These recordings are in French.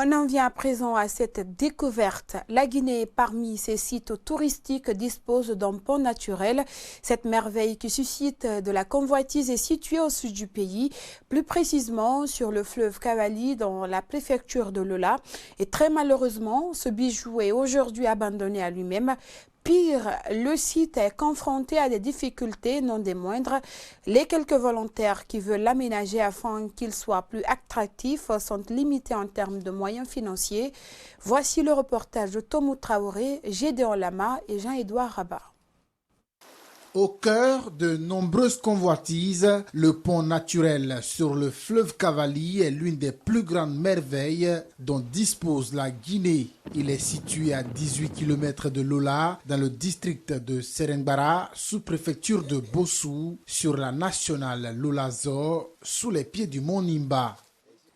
On en vient à présent à cette découverte. La Guinée, parmi ses sites touristiques, dispose d'un pont naturel. Cette merveille qui suscite de la convoitise est située au sud du pays, plus précisément sur le fleuve Cavally dans la préfecture de Lola. Et très malheureusement, ce bijou est aujourd'hui abandonné à lui-même. Pire, le site est confronté à des difficultés non des moindres. Les quelques volontaires qui veulent l'aménager afin qu'il soit plus attractif sont limités en termes de moyens financiers. Voici le reportage de Tomou Traoré, Gédéon Lama et Jean-Édouard Rabat. Au cœur de nombreuses convoitises, le pont naturel sur le fleuve Cavally est l'une des plus grandes merveilles dont dispose la Guinée. Il est situé à 18 km de Lola, dans le district de Serengbara, sous-préfecture de Bossou, sur la nationale Lola-Zo, sous les pieds du mont Nimba.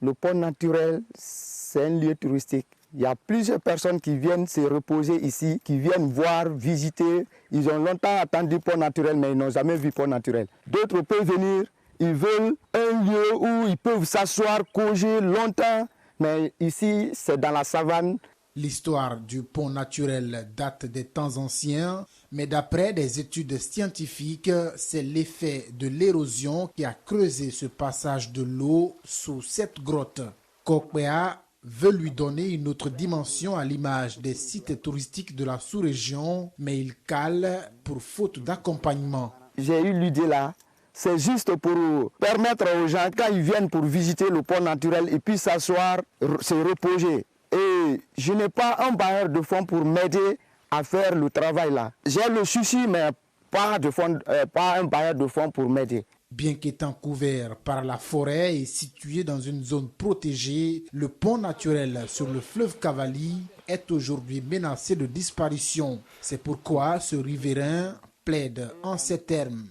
Le pont naturel, c'est un lieu touristique. Il y a plusieurs personnes qui viennent se reposer ici, qui viennent voir, visiter. Ils ont longtemps attendu le pont naturel, mais ils n'ont jamais vu le pont naturel. D'autres peuvent venir, ils veulent un lieu où ils peuvent s'asseoir, causer longtemps. Mais ici, c'est dans la savane. L'histoire du pont naturel date des temps anciens, mais d'après des études scientifiques, c'est l'effet de l'érosion qui a creusé ce passage de l'eau sous cette grotte. Kokbea veut lui donner une autre dimension à l'image des sites touristiques de la sous-région, mais il cale pour faute d'accompagnement. J'ai eu l'idée là, c'est juste pour permettre aux gens, quand ils viennent pour visiter le pont naturel, ils puissent s'asseoir, se reposer. Et je n'ai pas un bailleur de fonds pour m'aider à faire le travail là. J'ai le souci, mais pas un bailleur de fonds pour m'aider. Bien qu'étant couvert par la forêt et situé dans une zone protégée, le pont naturel sur le fleuve Cavally est aujourd'hui menacé de disparition. C'est pourquoi ce riverain plaide en ces termes.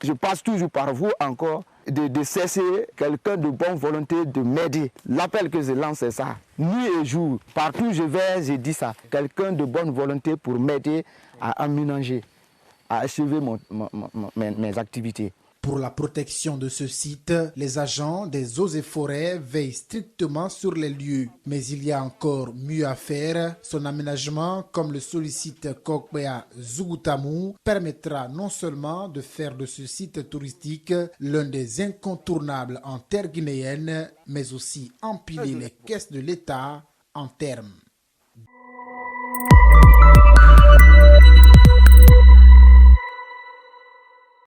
Je passe toujours par vous encore de cesser quelqu'un de bonne volonté de m'aider. L'appel que je lance, c'est ça. Nuit et jour, partout où je vais, je dis ça. Quelqu'un de bonne volonté pour m'aider à aménager, à achever mes activités. Pour la protection de ce site, les agents des eaux et forêts veillent strictement sur les lieux. Mais il y a encore mieux à faire. Son aménagement, comme le sollicite Kokbea Zougoutamu, permettra non seulement de faire de ce site touristique l'un des incontournables en terre guinéenne, mais aussi empiler les caisses de l'État en termes